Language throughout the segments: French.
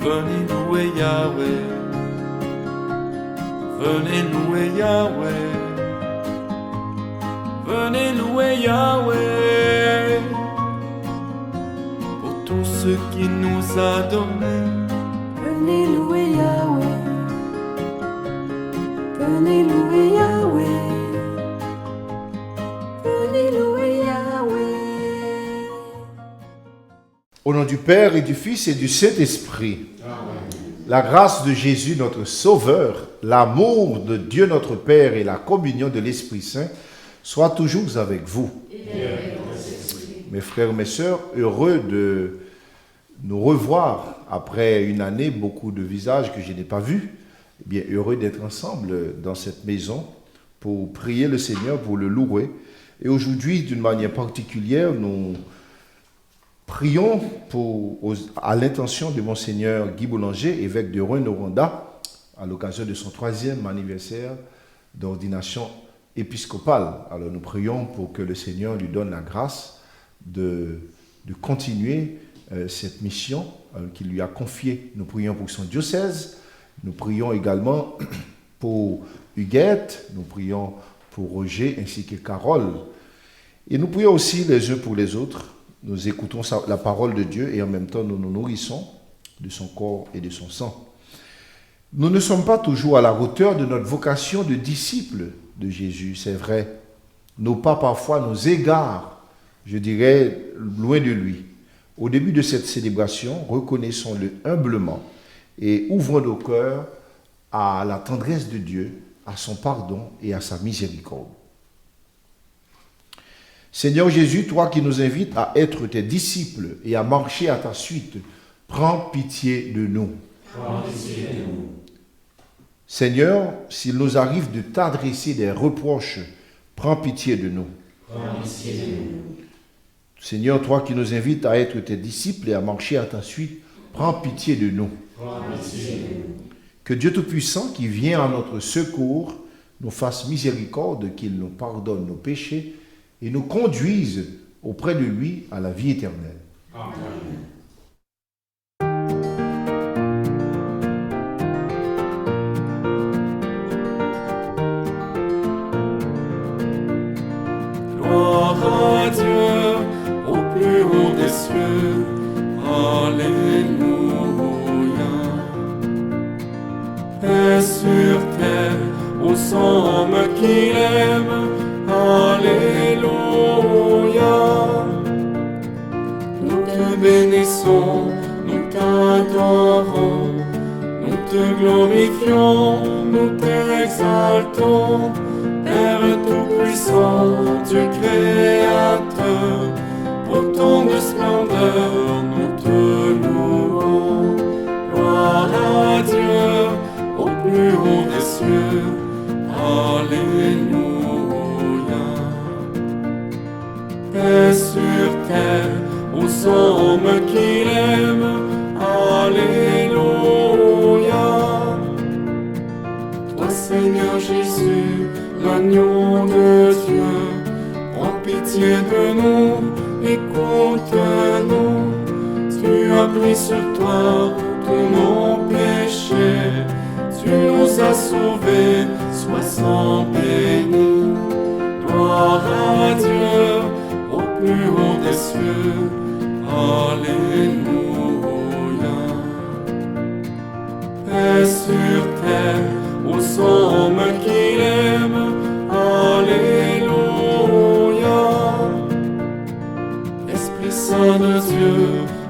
Venez louer Yahweh, venez louer Yahweh, venez louer Yahweh, pour tout ce qui nous a donné. Venez louer Yahweh, venez louer Yahweh, venez louer Yahweh. Au nom du Père et du Fils et du Saint-Esprit, la grâce de Jésus notre Sauveur, l'amour de Dieu notre Père et la communion de l'Esprit Saint soient toujours avec vous. Mes frères, mes sœurs, heureux de nous revoir après une année, beaucoup de visages que je n'ai pas vus. Eh bien, heureux d'être ensemble dans cette maison pour prier le Seigneur, pour le louer. Et aujourd'hui, d'une manière particulière, nous prions à l'intention de Monseigneur Guy Boulanger, évêque de Rouyn-Noranda, à l'occasion de son 3e anniversaire d'ordination épiscopale. Alors nous prions pour que le Seigneur lui donne la grâce de continuer cette mission qu'il lui a confiée. Nous prions pour son diocèse, nous prions également pour Huguette, nous prions pour Roger ainsi que Carole. Et nous prions aussi les uns pour les autres. Nous écoutons la parole de Dieu et en même temps nous nous nourrissons de son corps et de son sang. Nous ne sommes pas toujours à la hauteur de notre vocation de disciples de Jésus, c'est vrai. Nos pas parfois nous égarent, je dirais, loin de lui. Au début de cette célébration, reconnaissons-le humblement et ouvrons nos cœurs à la tendresse de Dieu, à son pardon et à sa miséricorde. Seigneur Jésus, toi qui nous invites à être tes disciples et à marcher à ta suite, prends pitié de nous. Prends pitié de nous. Seigneur, s'il nous arrive de t'adresser des reproches, prends pitié de nous. Prends pitié de nous. Seigneur, toi qui nous invites à être tes disciples et à marcher à ta suite, prends pitié de nous. Prends pitié de nous. Que Dieu Tout-Puissant, qui vient à notre secours, nous fasse miséricorde, qu'il nous pardonne nos péchés et nous conduise auprès de lui à la vie éternelle. Amen. Gloire à Dieu au plus haut des cieux. Alléluia. Paix sur terre aux hommes qu'il aime. Alléluia. Nous te bénissons, nous t'adorons, nous te glorifions, nous t'exaltons. Père Tout-Puissant, Dieu Créateur, pour ton de splendeur, nous te louons. Gloire à Dieu au plus haut des cieux. Alléluia. Paix sur terre aux hommes qu'il aime. Alléluia. Toi, Seigneur Jésus, l'agneau de Dieu, prends pitié de nous, écoute-nous. Tu as pris sur toi tous nos péchés, tu nous as sauvés, sois sans béni. Gloire à Dieu au plus haut des cieux. Alléluia. Paix sur terre aux hommes qu'il aime. Alléluia. Esprit Saint de Dieu,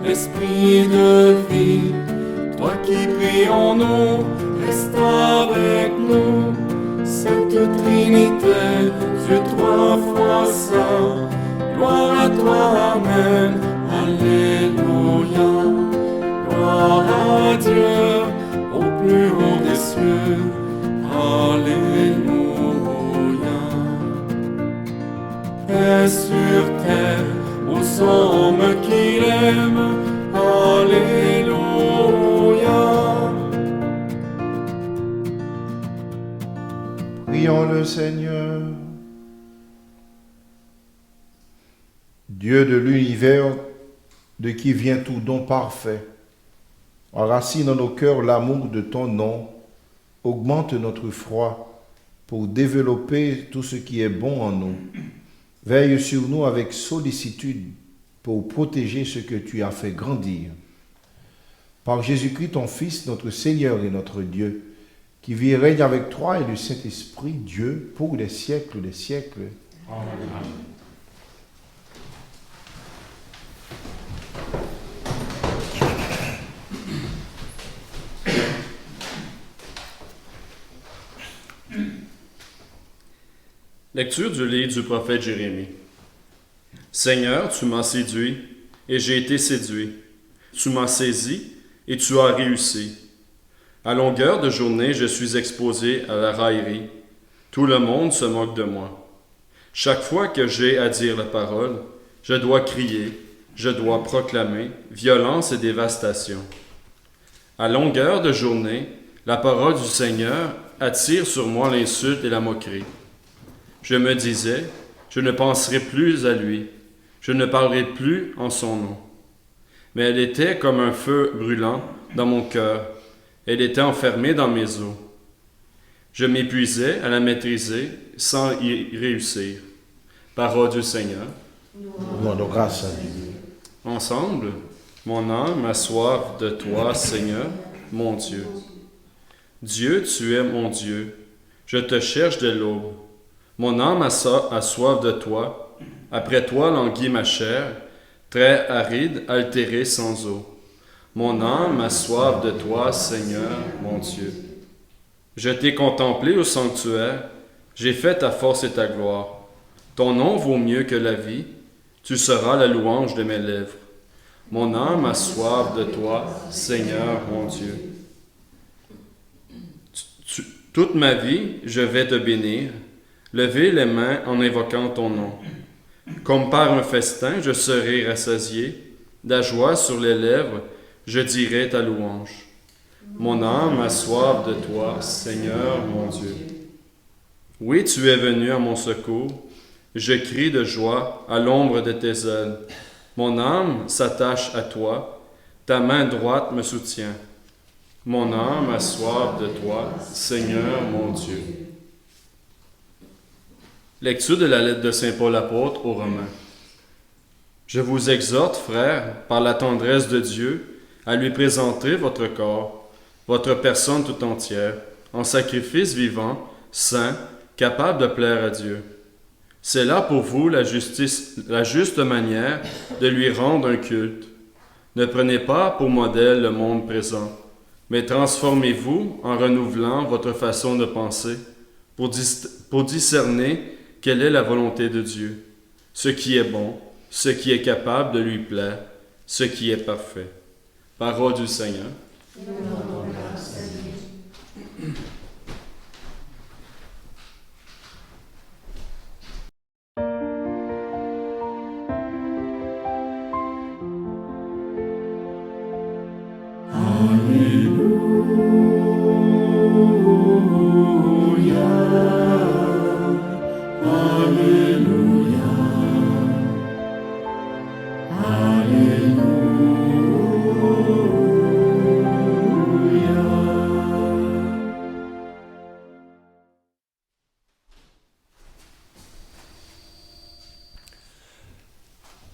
Esprit de vie, toi qui pries en nous, reste avec nous. Sainte Trinité, Dieu trois fois saint, gloire à toi, Amen. Alléluia. Gloire à Dieu au plus haut des cieux. Alléluia. Paix sur terre aux hommes qu'il aime. Alléluia. Prions le Seigneur. Dieu de l'univers, de qui vient tout don parfait, Enracine en nos cœurs l'amour de ton nom, augmente notre foi pour développer tout ce qui est bon en nous. Veille sur nous avec sollicitude pour protéger ce que tu as fait grandir. Par Jésus-Christ, ton Fils, notre Seigneur et notre Dieu, qui vit et règne avec toi et le Saint-Esprit, Dieu, pour les siècles des siècles. Amen. Lecture du livre du prophète Jérémie. Seigneur, tu m'as séduit et j'ai été séduit. Tu m'as saisi et tu as réussi. À longueur de journée, je suis exposé à la raillerie. Tout le monde se moque de moi. Chaque fois que j'ai à dire la parole, je dois crier, je dois proclamer violence et dévastation. À longueur de journée, la parole du Seigneur attire sur moi l'insulte et la moquerie. Je me disais, je ne penserai plus à lui, je ne parlerai plus en son nom. Mais elle était comme un feu brûlant dans mon cœur, elle était enfermée dans mes os. Je m'épuisais à la maîtriser sans y réussir. Parole du Seigneur. Nous rendons grâce à Dieu. Ensemble, mon âme a soif de toi, Seigneur, mon Dieu. Dieu, tu es mon Dieu. Je te cherche de l'aube. Mon âme a soif de toi. Après toi languit ma chair, très aride, altérée sans eau. Mon âme a soif de toi, Seigneur, mon Dieu. Je t'ai contemplé au sanctuaire, j'ai fait ta force et ta gloire. Ton nom vaut mieux que la vie, tu seras la louange de mes lèvres. Mon âme a soif de toi, Seigneur, mon Dieu. Toute ma vie, je vais te bénir, lever les mains en invoquant ton nom. Comme par un festin, je serai rassasié, la joie sur les lèvres, je dirai ta louange. Mon âme a soif de toi, Seigneur mon Dieu. Oui, tu es venu à mon secours, je crie de joie à l'ombre de tes ailes. Mon âme s'attache à toi, ta main droite me soutient. Mon âme a soif de toi, Seigneur mon Dieu. Lecture de la lettre de Saint Paul apôtre aux Romains. Je vous exhorte, frères, par la tendresse de Dieu, à lui présenter votre corps, votre personne tout entière, en sacrifice vivant, saint, capable de plaire à Dieu. C'est là pour vous la juste manière de lui rendre un culte. Ne prenez pas pour modèle le monde présent, mais transformez-vous en renouvelant votre façon de penser pour discerner quelle est la volonté de Dieu, ce qui est bon, ce qui est capable de lui plaire, ce qui est parfait. Parole du Seigneur.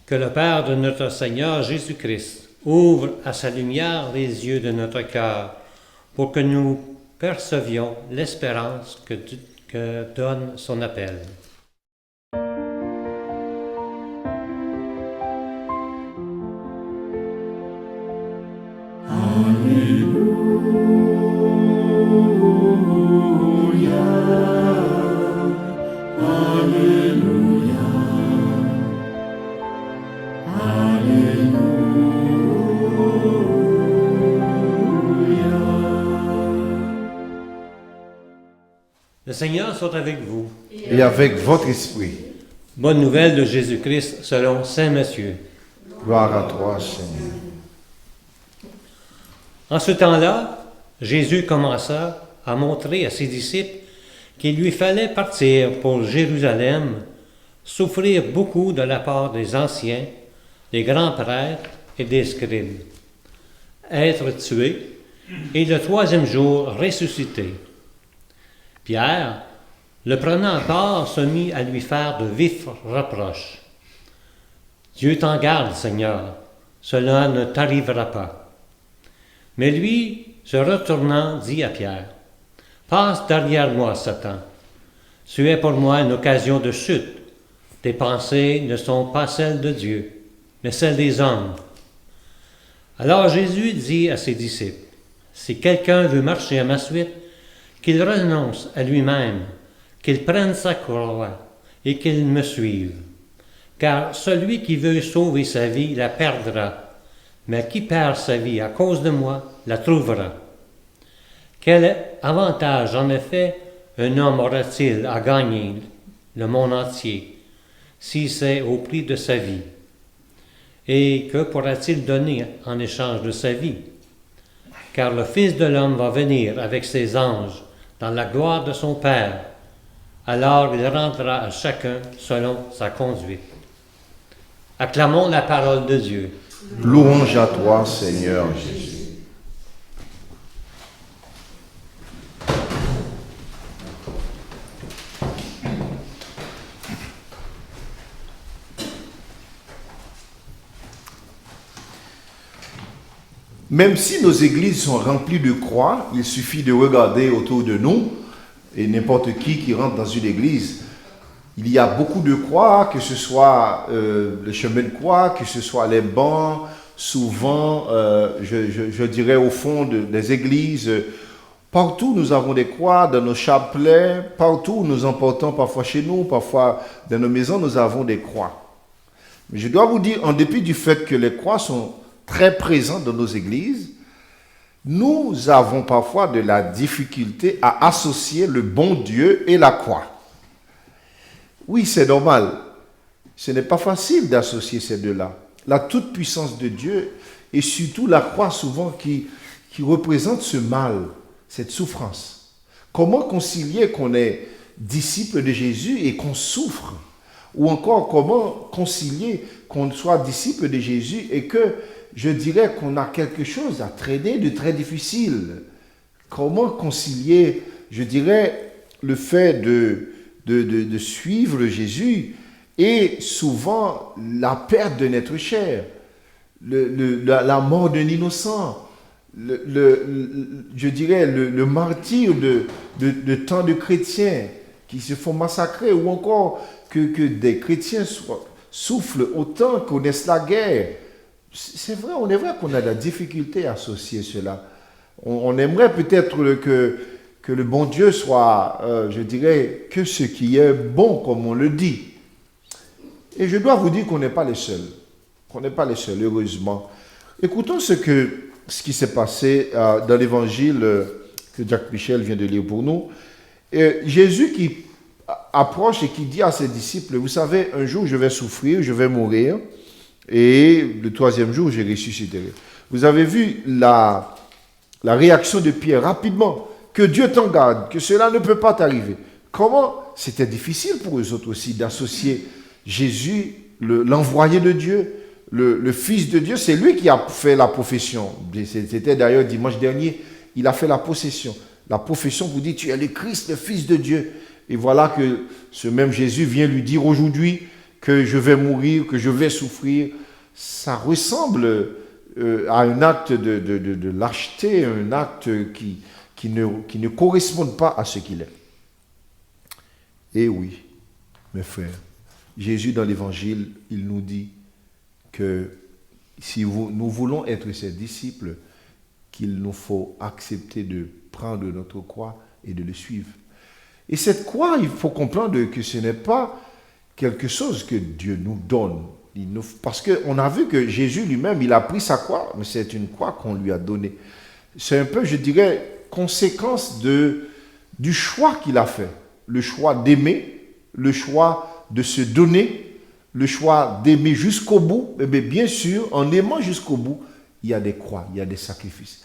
Que le Père de notre Seigneur Jésus-Christ ouvre à sa lumière les yeux de notre cœur pour que nous percevions l'espérance que donne son appel. Le Seigneur soit avec vous. Et avec votre esprit. Bonne nouvelle de Jésus-Christ selon Saint Matthieu. Gloire à toi, Seigneur. En ce temps-là, Jésus commença à montrer à ses disciples qu'il lui fallait partir pour Jérusalem, souffrir beaucoup de la part des anciens, des grands prêtres et des scribes, être tué et le troisième jour ressuscité. Pierre, le prenant à part, se mit à lui faire de vifs reproches. « Dieu t'en garde, Seigneur, cela ne t'arrivera pas. » Mais lui, se retournant, dit à Pierre, « Passe derrière moi, Satan. Tu es pour moi une occasion de chute. Tes pensées ne sont pas celles de Dieu, mais celles des hommes. » Alors Jésus dit à ses disciples, « Si quelqu'un veut marcher à ma suite, qu'il renonce à lui-même, qu'il prenne sa croix et qu'il me suive. Car celui qui veut sauver sa vie la perdra, mais qui perd sa vie à cause de moi la trouvera. Quel avantage en effet un homme aura-t-il à gagner le monde entier si c'est au prix de sa vie? Et que pourra-t-il donner en échange de sa vie? Car le Fils de l'homme va venir avec ses anges dans la gloire de son Père. Alors il rendra à chacun selon sa conduite. Acclamons la parole de Dieu. Louange à toi, Seigneur Jésus. Même si nos églises sont remplies de croix, il suffit de regarder autour de nous, et n'importe qui rentre dans une église, il y a beaucoup de croix, que ce soit le chemin de croix, que ce soit les bancs, souvent, je dirais au fond des églises, partout nous avons des croix, dans nos chapelets, partout nous emportons, parfois chez nous, parfois dans nos maisons, nous avons des croix. Mais je dois vous dire, en dépit du fait que les croix sont très présentes dans nos églises, nous avons parfois de la difficulté à associer le bon Dieu et la croix. Oui, c'est normal. Ce n'est pas facile d'associer ces deux-là. La toute-puissance de Dieu et surtout la croix souvent qui représente ce mal, cette souffrance. Comment concilier qu'on est disciple de Jésus et qu'on souffre? Ou encore, comment concilier qu'on soit disciple de Jésus et que je dirais qu'on a quelque chose à traîner de très difficile? Comment concilier, je dirais, le fait de suivre Jésus et souvent la perte de notre chair, la mort d'un innocent, je dirais le martyre de tant de chrétiens qui se font massacrer, ou encore que des chrétiens souffrent autant, connaissent la guerre. C'est vrai, on est vrai qu'on a de la difficulté à associer cela. On aimerait peut-être que le bon Dieu soit, je dirais, que ce qui est bon, comme on le dit. Et je dois vous dire qu'on n'est pas les seuls. Qu'on n'est pas les seuls, heureusement. Écoutons ce qui s'est passé dans l'évangile que Jacques Michel vient de lire pour nous. Et Jésus qui approche et qui dit à ses disciples, vous savez, un jour je vais souffrir, je vais mourir, et le troisième jour je ressusciterai. Vous avez vu la réaction de Pierre rapidement. Que Dieu t'en garde, que cela ne peut pas t'arriver. Comment? C'était difficile pour eux autres aussi d'associer Jésus, l'envoyé de Dieu, le Fils de Dieu. C'est lui qui a fait la profession. C'était d'ailleurs dimanche dernier, il a fait la possession. La profession vous dit, tu es le Christ, le Fils de Dieu. Et voilà que ce même Jésus vient lui dire aujourd'hui que je vais mourir, que je vais souffrir. Ça ressemble à un acte de lâcheté, un acte qui ne correspondent pas à ce qu'il est. Et oui, mes frères, Jésus dans l'Évangile, il nous dit que si nous voulons être ses disciples, qu'il nous faut accepter de prendre notre croix et de le suivre. Et cette croix, il faut comprendre que ce n'est pas quelque chose que Dieu nous donne. Parce qu'on a vu que Jésus lui-même, il a pris sa croix, mais c'est une croix qu'on lui a donnée. C'est un peu, je dirais, conséquence du choix qu'il a fait. Le choix d'aimer, le choix de se donner, le choix d'aimer jusqu'au bout. Mais bien sûr, en aimant jusqu'au bout, il y a des croix, il y a des sacrifices.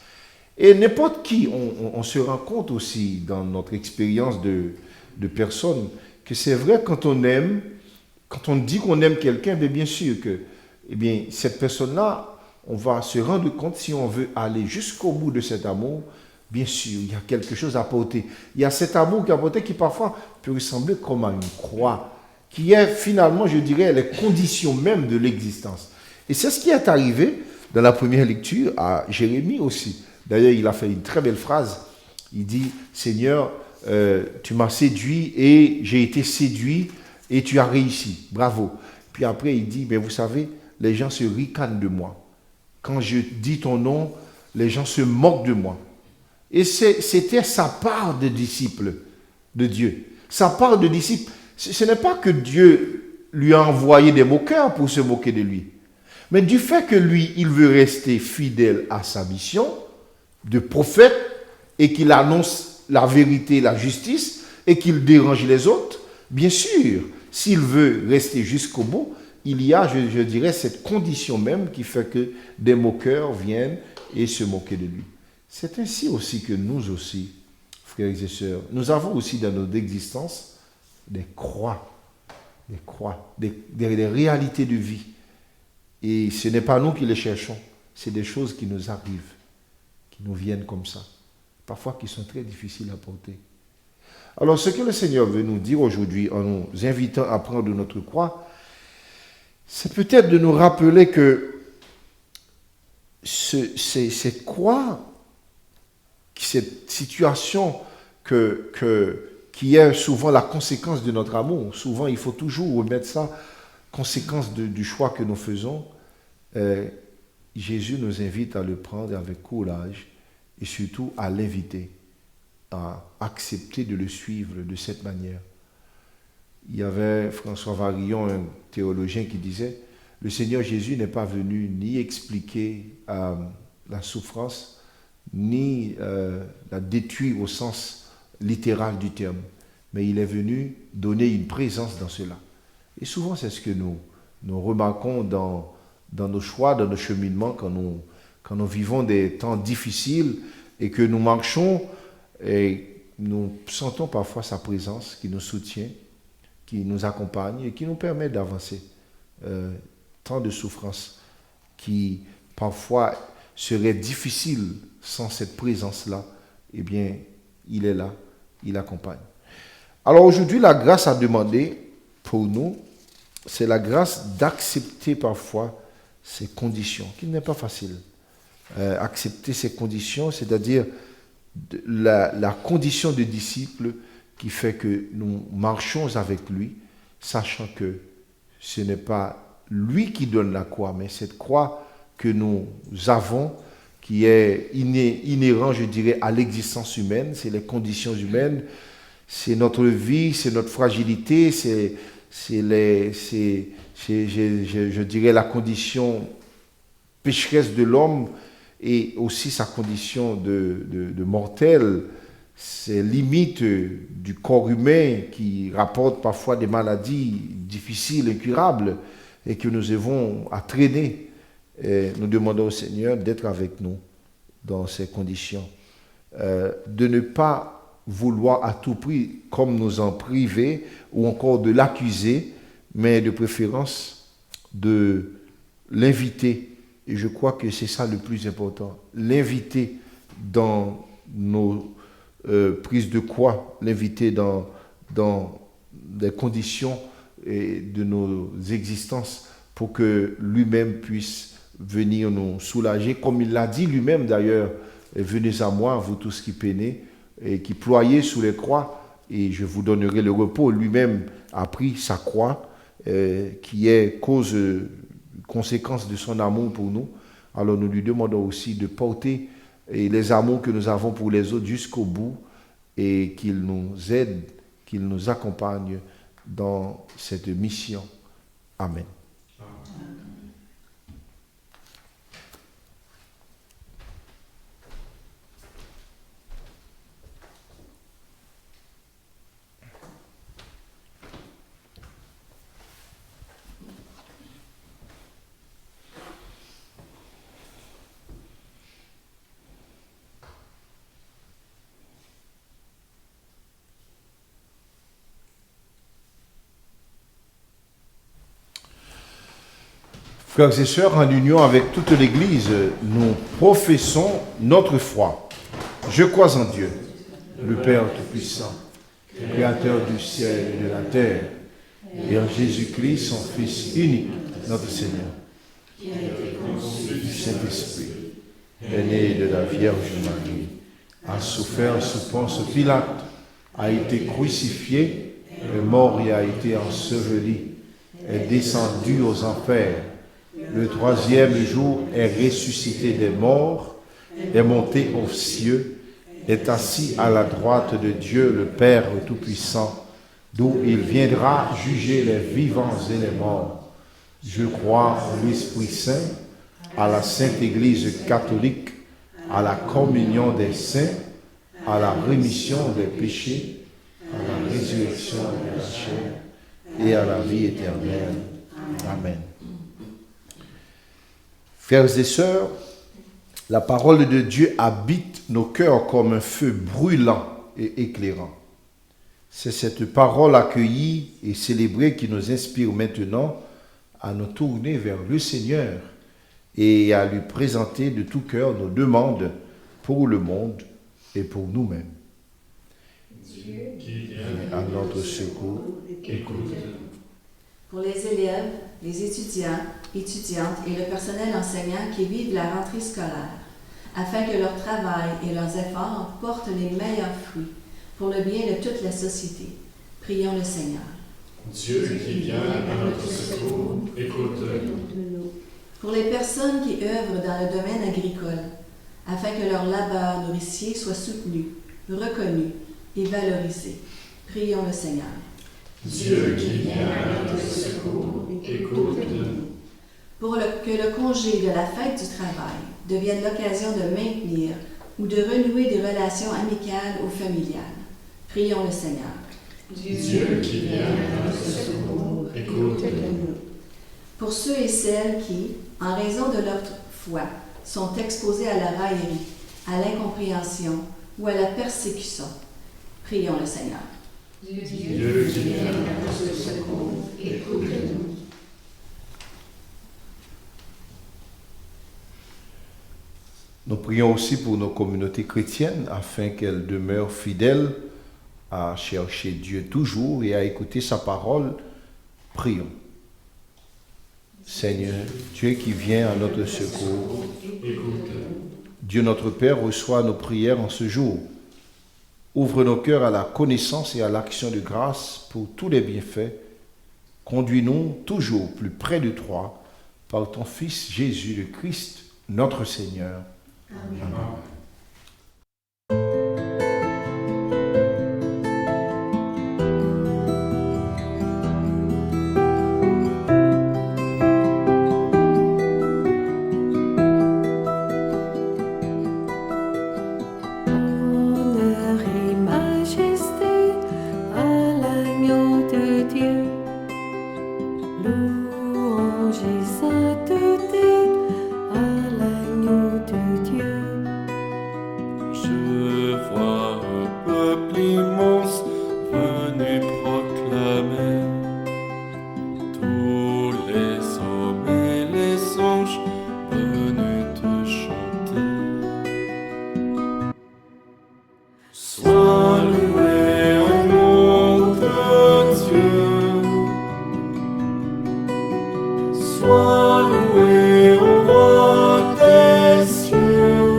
Et n'importe qui, on se rend compte aussi dans notre expérience de personnes, que c'est vrai quand on aime, quand on dit qu'on aime quelqu'un, mais bien sûr que cette personne-là, on va se rendre compte, si on veut aller jusqu'au bout de cet amour, bien sûr, il y a quelque chose à porter. Il y a cet amour qui est porté qui parfois peut ressembler comme à une croix, qui est finalement, je dirais, les conditions même de l'existence. Et c'est ce qui est arrivé dans la première lecture à Jérémie aussi. D'ailleurs, il a fait une très belle phrase. Il dit, Seigneur, tu m'as séduit et j'ai été séduit et tu as réussi. Bravo. Puis après, il dit, mais vous savez, les gens se ricanent de moi. Quand je dis ton nom, les gens se moquent de moi. Et c'était sa part de disciple de Dieu. Sa part de disciple. Ce n'est pas que Dieu lui a envoyé des moqueurs pour se moquer de lui. Mais du fait que lui, il veut rester fidèle à sa mission de prophète et qu'il annonce la vérité, la justice et qu'il dérange les autres, bien sûr, s'il veut rester jusqu'au bout, il y a, je dirais, cette condition même qui fait que des moqueurs viennent et se moquer de lui. C'est ainsi aussi que nous aussi, frères et sœurs, nous avons aussi dans notre existence des croix, des réalités de vie. Et ce n'est pas nous qui les cherchons, c'est des choses qui nous arrivent, qui nous viennent comme ça, parfois qui sont très difficiles à porter. Alors ce que le Seigneur veut nous dire aujourd'hui en nous invitant à prendre notre croix, c'est peut-être de nous rappeler que cette croix, cette situation qui est souvent la conséquence de notre amour, souvent il faut toujours remettre ça, conséquence du choix que nous faisons, Jésus nous invite à le prendre avec courage et surtout à l'inviter à accepter de le suivre de cette manière. Il y avait François Varillon, un théologien, qui disait « Le Seigneur Jésus n'est pas venu ni expliquer la souffrance, ni la détruire au sens littéral du terme, mais il est venu donner une présence dans cela. » Et souvent, c'est ce que nous remarquons dans nos choix, dans nos cheminements, quand nous vivons des temps difficiles et que nous marchons et nous sentons parfois sa présence qui nous soutient, qui nous accompagne et qui nous permet d'avancer. Tant de souffrances qui parfois seraient difficiles sans cette présence-là, eh bien, il est là, il accompagne. Alors aujourd'hui, la grâce à demander pour nous, c'est la grâce d'accepter parfois ces conditions, qui n'est pas facile. Accepter ces conditions, c'est-à-dire la condition de disciple qui fait que nous marchons avec lui, sachant que ce n'est pas lui qui donne la croix, mais cette croix que nous avons, qui est inhérent, je dirais, à l'existence humaine, c'est les conditions humaines, c'est notre vie, c'est notre fragilité, je dirais, la condition pécheresse de l'homme et aussi sa condition de mortel, ces limites du corps humain qui rapportent parfois des maladies difficiles, incurables, et que nous avons à traîner. Et nous demandons au Seigneur d'être avec nous dans ces conditions, de ne pas vouloir à tout prix, comme nous en priver, ou encore de l'accuser, mais de préférence de l'inviter. Et je crois que c'est ça le plus important. L'inviter dans nos prises de croix, l'inviter dans des conditions de nos existences pour que lui-même puisse venir nous soulager. Comme il l'a dit lui-même d'ailleurs, venez à moi, vous tous qui peinez et qui ployez sous les croix, et je vous donnerai le repos. Lui-même a pris sa croix, qui est conséquence de son amour pour nous. Alors nous lui demandons aussi de porter les amours que nous avons pour les autres jusqu'au bout, et qu'il nous aide, qu'il nous accompagne dans cette mission. Amen. Frères et sœurs, en union avec toute l'Église, nous professons notre foi. Je crois en Dieu, le Père Tout-Puissant, Créateur du ciel et de la terre, et en Jésus-Christ, son Fils unique, notre Seigneur, qui a été conçu du Saint-Esprit, est né de la Vierge Marie, a souffert sous Ponce Pilate, a été crucifié, est mort et a été enseveli, est descendu aux enfers. Le troisième jour est ressuscité des morts, est monté aux cieux, est assis à la droite de Dieu le Père Tout-Puissant, d'où il viendra juger les vivants et les morts. Je crois en l'Esprit Saint, à la Sainte Église catholique, à la communion des saints, à la rémission des péchés, à la résurrection de la chair et à la vie éternelle. Amen. Frères et sœurs, la parole de Dieu habite nos cœurs comme un feu brûlant et éclairant. C'est cette parole accueillie et célébrée qui nous inspire maintenant à nous tourner vers le Seigneur et à lui présenter de tout cœur nos demandes pour le monde et pour nous-mêmes. Dieu qui vient À notre secours, écoute. Pour les élèves, les étudiants, étudiantes et le personnel enseignant qui vivent la rentrée scolaire, afin que leur travail et leurs efforts portent les meilleurs fruits pour le bien de toute la société. Prions le Seigneur. Dieu qui vient à notre secours, écoute. Pour les personnes qui œuvrent dans le domaine agricole, afin que leur labeur nourricier soit soutenu, reconnu et valorisé. Prions le Seigneur. Dieu qui vient à notre secours, écoute-nous. Pour que le congé de la fête du travail devienne l'occasion de maintenir ou de renouer des relations amicales ou familiales. Prions le Seigneur. Dieu qui vient à notre secours, écoute-nous. Pour ceux et celles qui, en raison de leur foi, sont exposés à la raillerie, à l'incompréhension ou à la persécution, prions le Seigneur. Dieu qui vient à notre secours, écoute-nous. nous prions aussi pour nos communautés chrétiennes afin qu'elles demeurent fidèles à chercher Dieu toujours et à écouter sa parole. Prions. Seigneur, Dieu qui vient à notre secours, Dieu notre Père reçoit nos prières en ce jour. Ouvre nos cœurs à la connaissance et à l'action de grâce pour tous les bienfaits. Conduis-nous toujours plus près de toi par ton Fils Jésus le Christ, notre Seigneur. Amen. Honneur et majesté à l'agneau de Dieu. Louange et sainteté à l'agneau de Dieu. Je vois un peuple immense venu proclamer. Tous les hommes et les anges venus te chanter. Sois loué au nom de Dieu. Sois loué au roi des cieux.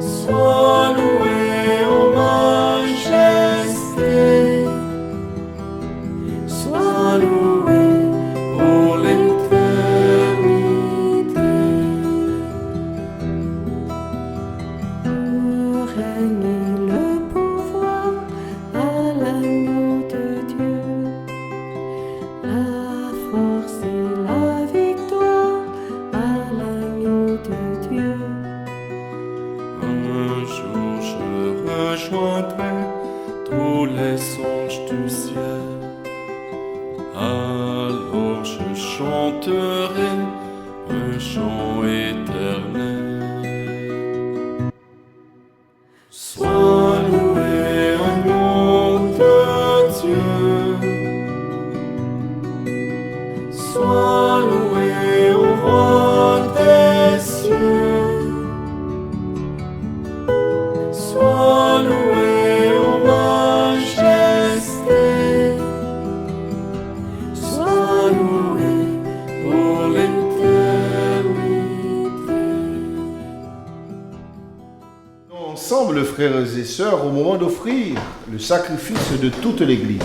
Sois loué en majesté. Sois loué pour l'éternité. Le règne et le pouvoir à l'agneau de Dieu. La force et la victoire à l'agneau de Dieu. Un jour je rejoindrai tous les anges du ciel. Alors je chanterai un chant éternel. Sois loué au nom de Dieu. Ensemble, frères et sœurs, au moment d'offrir le sacrifice de toute l'Église.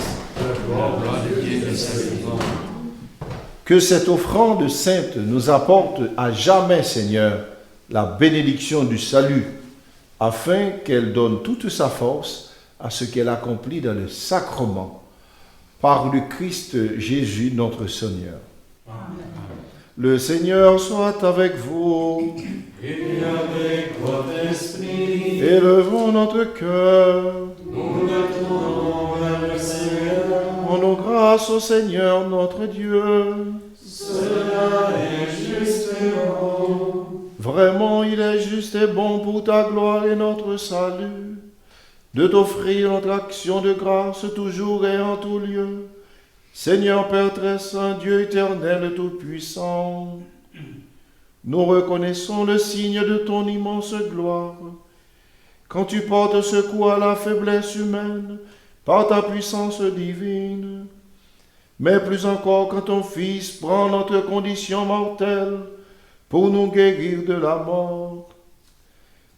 Que cette offrande sainte nous apporte à jamais, Seigneur, la bénédiction du salut, afin qu'elle donne toute sa force à ce qu'elle accomplit dans le sacrement, par le Christ Jésus notre Seigneur. Amen. Le Seigneur soit avec vous. Et avec votre esprit. Élevons notre cœur. Nous le tournons vers le Seigneur. Rendons grâce au Seigneur notre Dieu. Cela est juste et bon. Vraiment, il est juste et bon pour ta gloire et notre salut, de t'offrir notre action de grâce toujours et en tout lieu. Seigneur Père très saint, Dieu éternel tout-puissant, nous reconnaissons le signe de ton immense gloire. Quand tu portes secours à la faiblesse humaine par ta puissance divine, mais plus encore quand ton Fils prend notre condition mortelle pour nous guérir de la mort.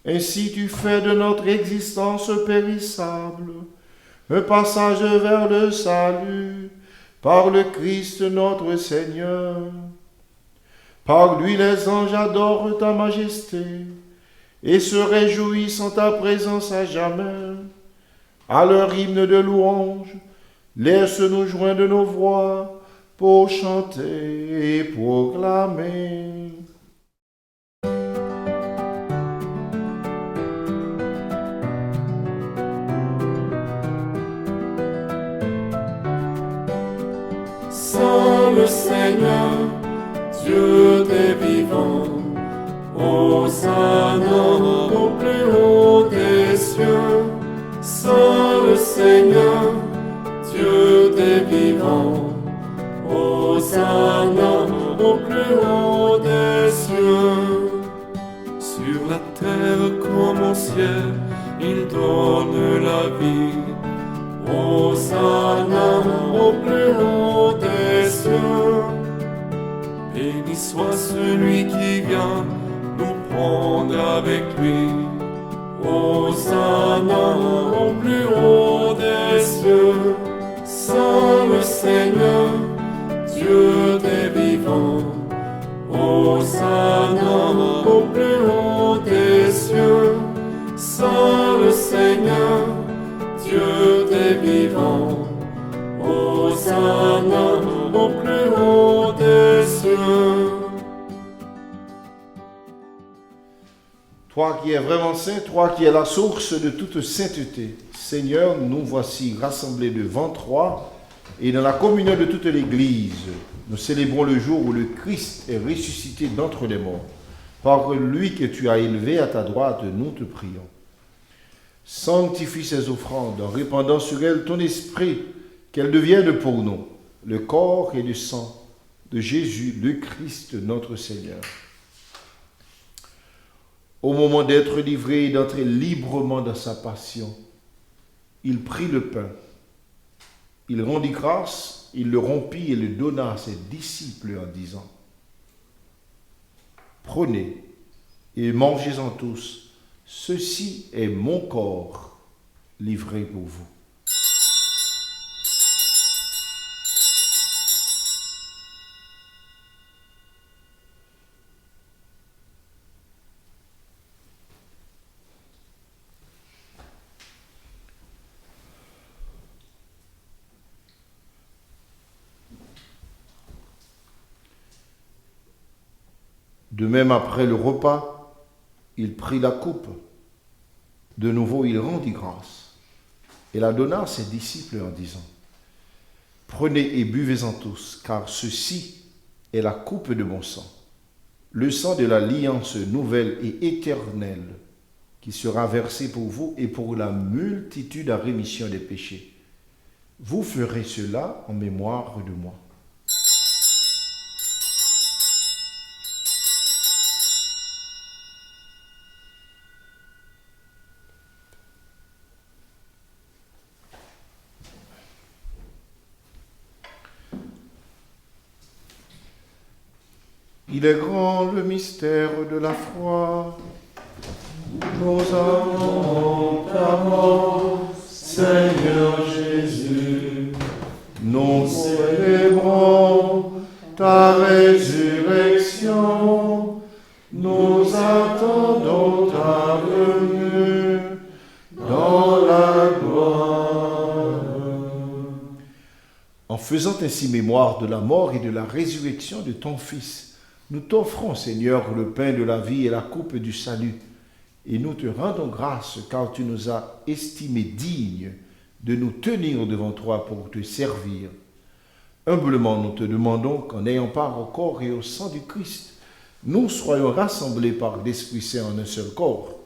Ainsi tu fais de notre existence périssable un passage vers le salut par le Christ notre Seigneur. Par lui les anges adorent ta majesté et se réjouissent en ta présence à jamais. À leur hymne de louange, laisse-nous joindre nos voix pour chanter et proclamer. Saint le Seigneur, Dieu des vivants, Hosanna au plus haut des cieux. Saint le Seigneur, Dieu des vivants, Hosanna au plus haut des cieux. Sur la terre comme au ciel, il donne la vie. Hosanna au plus haut des cieux. Béni soit celui qui vient nous prendre avec lui. Hosanna au plus haut des cieux. Saint le Seigneur, Dieu des vivants. Hosanna au plus haut des cieux. Saint le Seigneur, Dieu des vivants, Hosanna au plus haut des cieux. Toi qui es vraiment saint, toi qui es la source de toute sainteté, Seigneur, nous voici rassemblés devant toi et dans la communion de toute l'Église, nous célébrons le jour où le Christ est ressuscité d'entre les morts. Par lui que tu as élevé à ta droite, nous te prions. Sanctifie ces offrandes en répandant sur elles ton esprit, qu'elles deviennent pour nous le corps et le sang de Jésus, le Christ, notre Seigneur. Au moment d'être livré et d'entrer librement dans sa passion, il prit le pain, il rendit grâce, il le rompit et le donna à ses disciples en disant : « Prenez et mangez-en tous. Ceci est mon corps livré pour vous. » De même, après le repas, il prit la coupe. De nouveau, il rendit grâce et la donna à ses disciples en disant : « Prenez et buvez-en tous, car ceci est la coupe de mon sang, le sang de l'alliance nouvelle et éternelle, qui sera versé pour vous et pour la multitude à rémission des péchés. Vous ferez cela en mémoire de moi. » Il est grand le mystère de la foi. Nous avons faisant ainsi mémoire de la mort et de la résurrection de ton Fils, nous t'offrons, Seigneur, le pain de la vie et la coupe du salut. Et nous te rendons grâce car tu nous as estimés dignes de nous tenir devant toi pour te servir. Humblement, nous te demandons qu'en ayant part au corps et au sang du Christ, nous soyons rassemblés par l'Esprit Saint en un seul corps.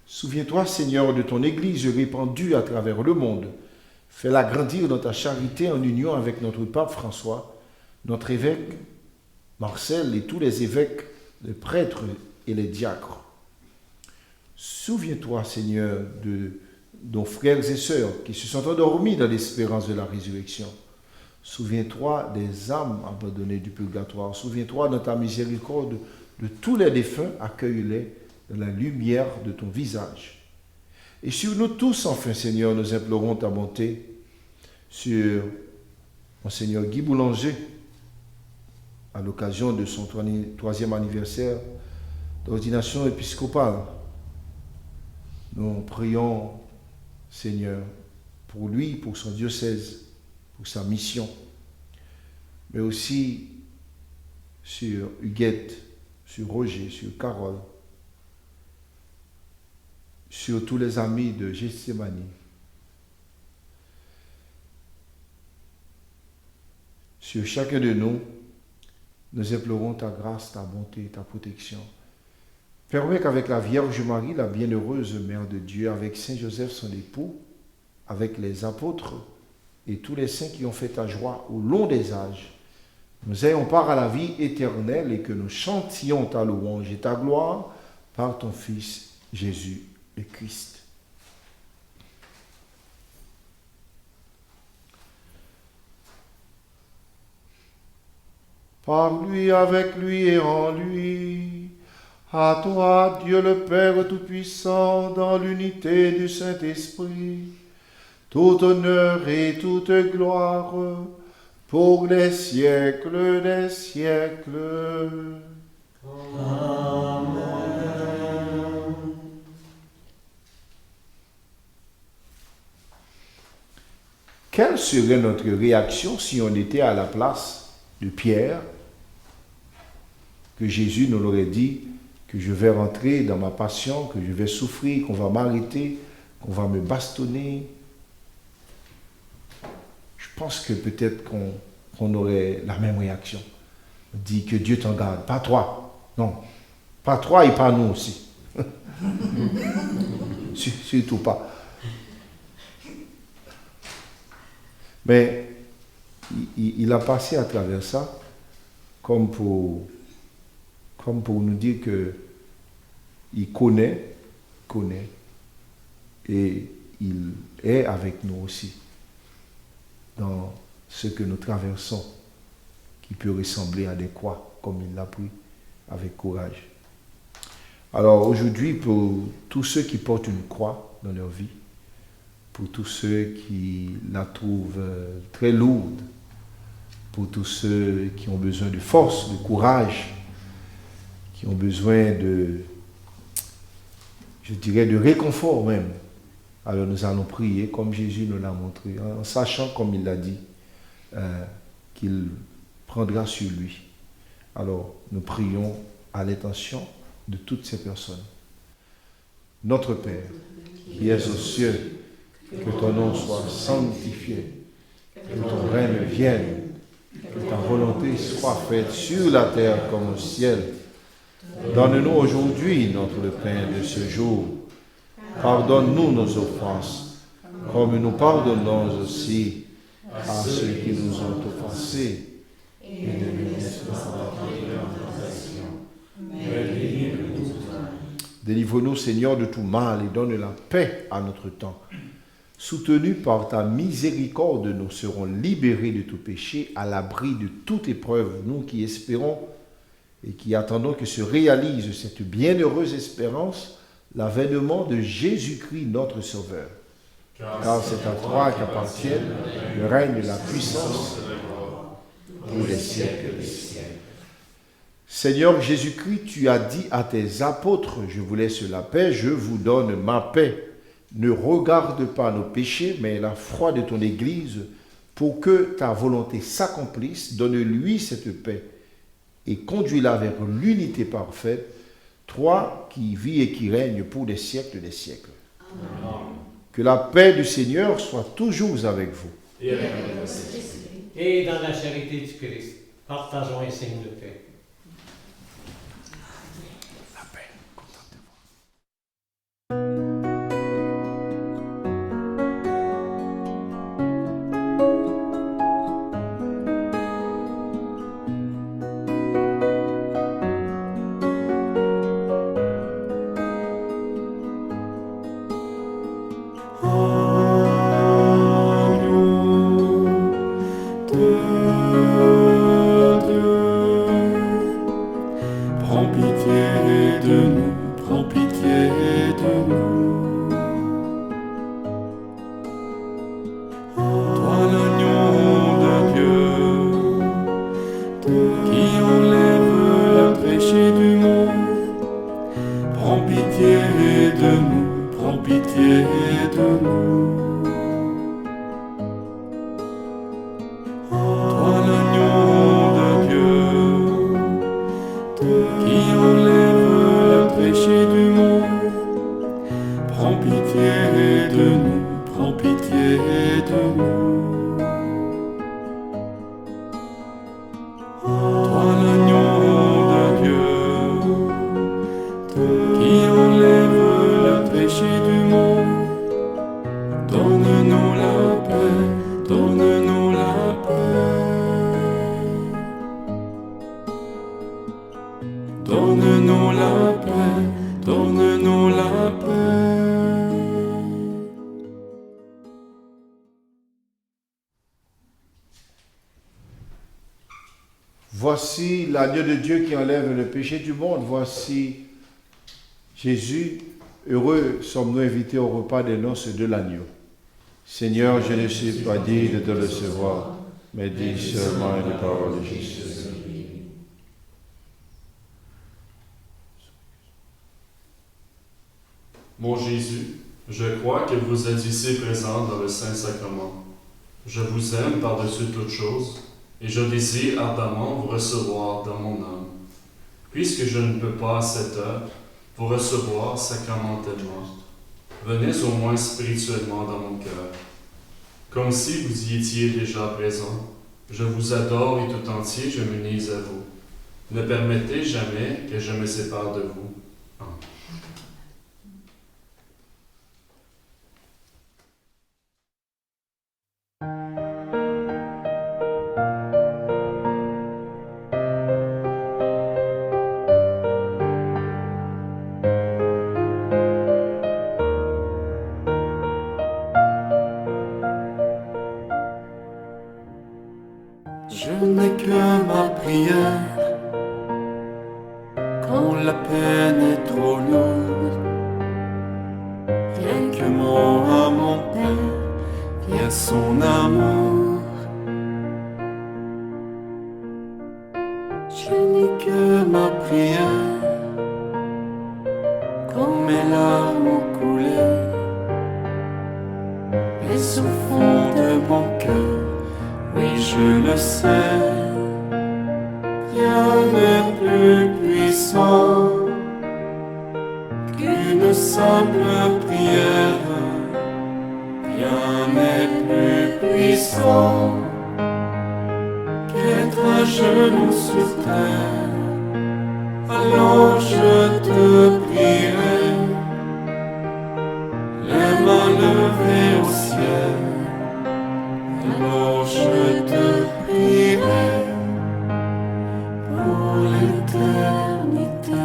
Souviens-toi, Seigneur, de ton Église répandue à travers le monde. Fais-la grandir dans ta charité en union avec notre pape François, notre évêque Marcel et tous les évêques, les prêtres et les diacres. Souviens-toi, Seigneur, de nos frères et sœurs qui se sont endormis dans l'espérance de la résurrection. Souviens-toi des âmes abandonnées du purgatoire. Souviens-toi dans ta miséricorde de tous les défunts, accueille-les dans la lumière de ton visage. Et sur nous tous, enfin, Seigneur, nous implorons ta bonté sur Monseigneur Guy Boulanger, à l'occasion de son 3e anniversaire d'ordination épiscopale. Nous prions, Seigneur, pour lui, pour son diocèse, pour sa mission, mais aussi sur Huguette, sur Roger, sur Carole, sur tous les amis de Gethsémani, sur chacun de nous, nous implorons ta grâce, ta bonté, ta protection. Permets qu'avec la Vierge Marie, la bienheureuse Mère de Dieu, avec Saint Joseph son époux, avec les apôtres et tous les saints qui ont fait ta joie au long des âges, nous ayons part à la vie éternelle et que nous chantions ta louange et ta gloire par ton Fils Jésus le Christ. Par lui, avec lui et en lui, à toi, Dieu le Père Tout-Puissant, dans l'unité du Saint-Esprit, tout honneur et toute gloire, pour les siècles des siècles. Amen. Quelle serait notre réaction si on était à la place de Pierre, que Jésus nous aurait dit que je vais rentrer dans ma passion, que je vais souffrir, qu'on va m'arrêter, qu'on va me bastonner? Je pense que peut-être qu'on aurait la même réaction. On dit que Dieu t'en garde, pas toi. Non, pas toi et pas nous aussi. Surtout pas. Mais il a passé à travers ça comme pour nous dire qu'il connaît et il est avec nous aussi dans ce que nous traversons qui peut ressembler à des croix comme il l'a pris avec courage. Alors aujourd'hui, pour tous ceux qui portent une croix dans leur vie, pour tous ceux qui la trouvent très lourde, pour tous ceux qui ont besoin de force, de courage, qui ont besoin de réconfort même. Alors nous allons prier comme Jésus nous l'a montré, en sachant, comme il l'a dit, qu'il prendra sur lui. Alors nous prions à l'intention de toutes ces personnes. Notre Père, qui es aux cieux, que ton nom soit sanctifié, que ton règne vienne, que ta volonté soit faite sur la terre comme au ciel. Donne-nous aujourd'hui notre pain de ce jour. Pardonne-nous nos offenses, comme nous pardonnons aussi à ceux qui nous ont offensés. Et ne nous laisse pas entrer en tentation, mais délivre-nous. Délivre-nous, Seigneur, de tout mal et donne la paix à notre temps. Soutenus par ta miséricorde, nous serons libérés de tout péché, à l'abri de toute épreuve, nous qui espérons et qui attendons que se réalise cette bienheureuse espérance, l'avènement de Jésus-Christ, notre Sauveur. Car c'est à toi qu'appartiennent le règne de la puissance pour les siècles des siècles. Seigneur Jésus-Christ, tu as dit à tes apôtres, je vous laisse la paix, je vous donne ma paix. Ne regarde pas nos péchés, mais la foi de ton Église. pour que ta volonté s'accomplisse. Donne-lui cette paix et conduis-la vers l'unité parfaite, toi qui vis et qui règnes pour des siècles des siècles. Amen. Que la paix du Seigneur soit toujours avec vous. Et dans la charité du Christ, partageons un signe de paix. Voici l'agneau de Dieu qui enlève le péché du monde. Voici Jésus. Heureux sommes-nous invités au repas des noces de l'agneau. Seigneur, je ne suis pas digne de te recevoir, mais dis seulement une parole de Jésus. Mon Jésus, je crois que vous êtes ici présent dans le Saint-Sacrement. Je vous aime par-dessus toute chose, et je désire ardemment vous recevoir dans mon âme. Puisque je ne peux pas à cette heure vous recevoir sacramentellement, venez au moins spirituellement dans mon cœur. Comme si vous y étiez déjà présent, je vous adore et tout entier je m'unis à vous. Ne permettez jamais que je me sépare de vous. Amen. Je n'ai que ma prière quand la peine est trop lourde. Rien que mot à mon Père via son amour. Je n'ai que ma prière quand mes larmes ont coulé. Mais au fond de mon cœur, oui, je le sais, rien n'est plus puissant qu'une simple prière. Rien n'est plus puissant qu'être à genoux sur terre. Alors je te prierai, les mains levées au ciel. Alors je te prierai pour l'éternité.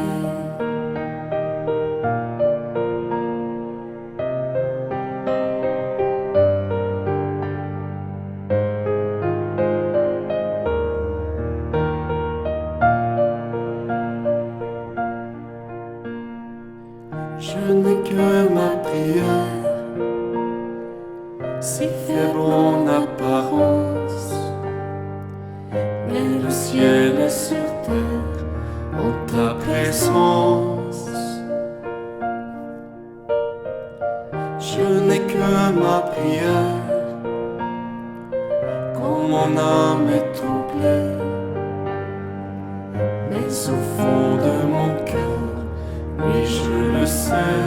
Je n'ai que ma prière, si faible en apparence, mais le ciel est sur terre en ta présence. Je n'ai que ma prière, mon âme est troublée, mais au fond de mon cœur, oui je le sais,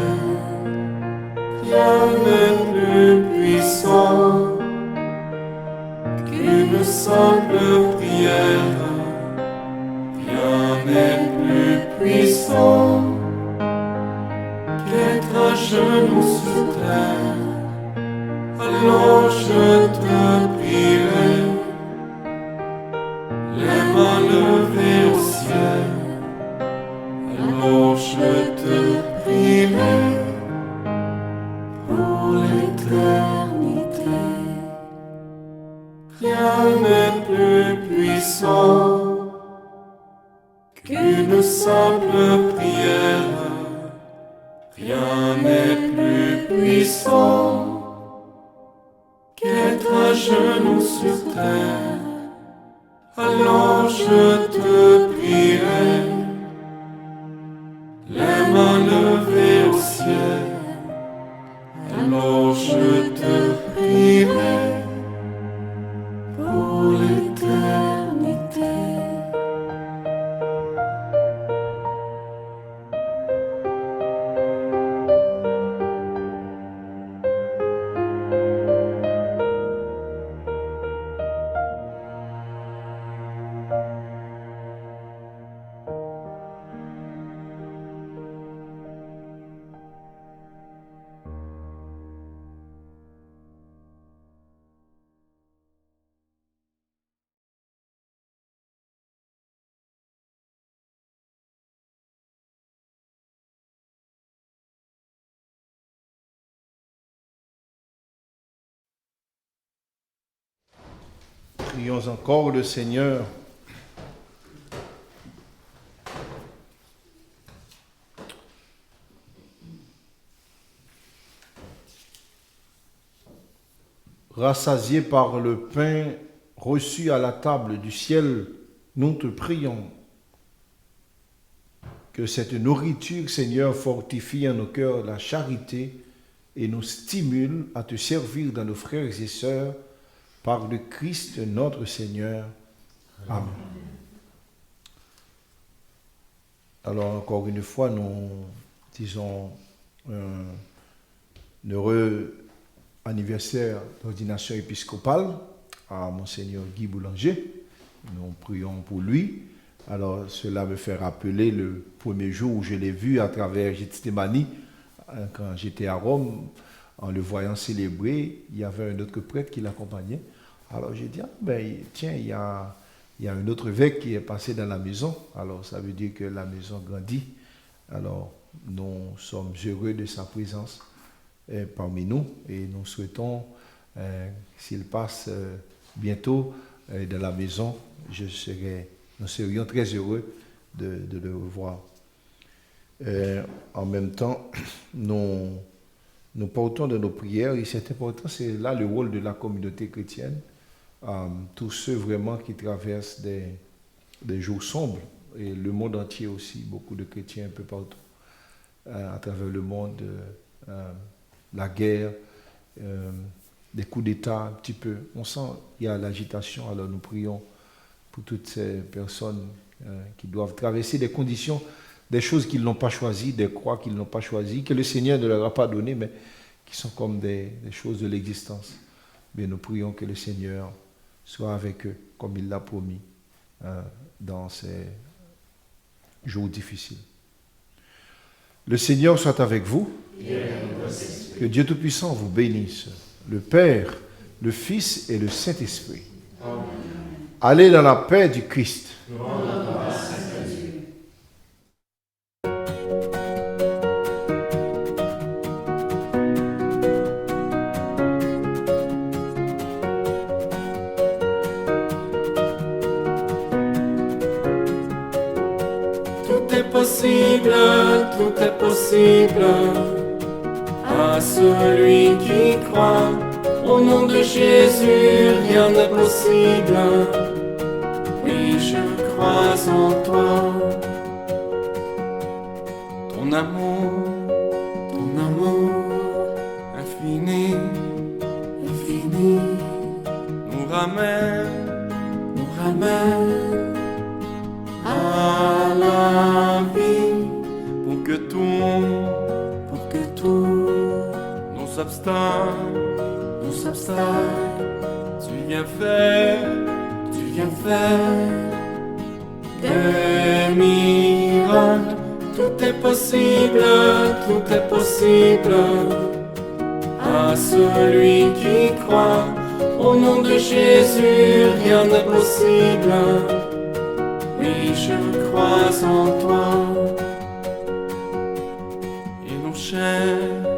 rien n'est plus puissant qu'une simple prière. Rien n'est plus puissant qu'être à genoux sur terre. Alors je te prierai, les mains levées au ciel. Alors je te prierai pour l'éternité. Rien n'est plus puissant qu'une simple prière. Rien n'est plus puissant qu'être à genoux sur terre. Alors je te prierai, les mains levées au ciel. Alors je te prierai pour l'éternité. Prions encore le Seigneur. Rassasié par le pain reçu à la table du ciel, nous te prions que cette nourriture, Seigneur, fortifie en nos cœurs la charité et nous stimule à te servir dans nos frères et sœurs par le Christ notre Seigneur. Amen. Alors encore une fois, nous disons un heureux anniversaire d'ordination épiscopale à Monseigneur Guy Boulanger. Nous prions pour lui. Alors cela me fait rappeler le premier jour où je l'ai vu à travers Gethsémani, quand j'étais à Rome. En le voyant célébrer, il y avait un autre prêtre qui l'accompagnait. Alors j'ai dit, tiens, il y a un autre évêque qui est passé dans la maison. Alors ça veut dire que la maison grandit. Alors nous sommes heureux de sa présence parmi nous et nous souhaitons, s'il passe bientôt dans la maison, nous serions très heureux de le revoir. En même temps, nous portons dans nos prières, et c'est important, c'est là le rôle de la communauté chrétienne, tous ceux vraiment qui traversent des jours sombres, et le monde entier aussi, beaucoup de chrétiens un peu partout, à travers le monde, la guerre, des coups d'État un petit peu. On sent qu'il y a l'agitation, alors nous prions pour toutes ces personnes qui doivent traverser des conditions, des choses qu'ils n'ont pas choisies, des croix qu'ils n'ont pas choisies, que le Seigneur ne leur a pas données, mais qui sont comme des choses de l'existence. Mais nous prions que le Seigneur soit avec eux, comme il l'a promis, dans ces jours difficiles. Le Seigneur soit avec vous. Que Dieu Tout-Puissant vous bénisse, le Père, le Fils et le Saint-Esprit. Allez dans la paix du Christ. Tout est possible à celui qui croit. Au nom de Jésus, rien n'est possible. Oui, je crois en toi. Ton amour infini, nous ramène s'abstint, tu viens faire des miracles. Tout est possible à celui qui croit. Au nom de Jésus, rien n'est possible. Oui, je crois en toi. Et nos chaînes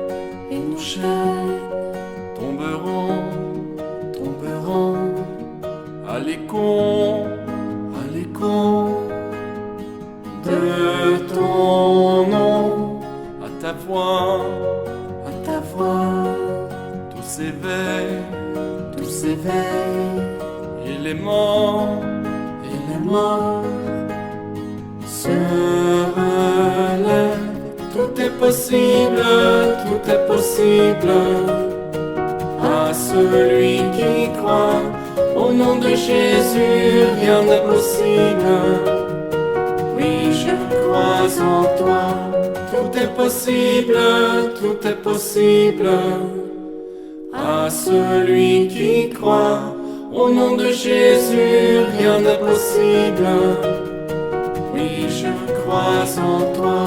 tomberont à l'écho de ton nom. À ta voix, tout s'éveille, et les morts se relèvent. Tout est possible à celui qui croit. Au nom de Jésus, rien n'est possible. Oui, je crois en toi. Tout est possible à celui qui croit. Au nom de Jésus, rien n'est possible. Oui, je crois en toi.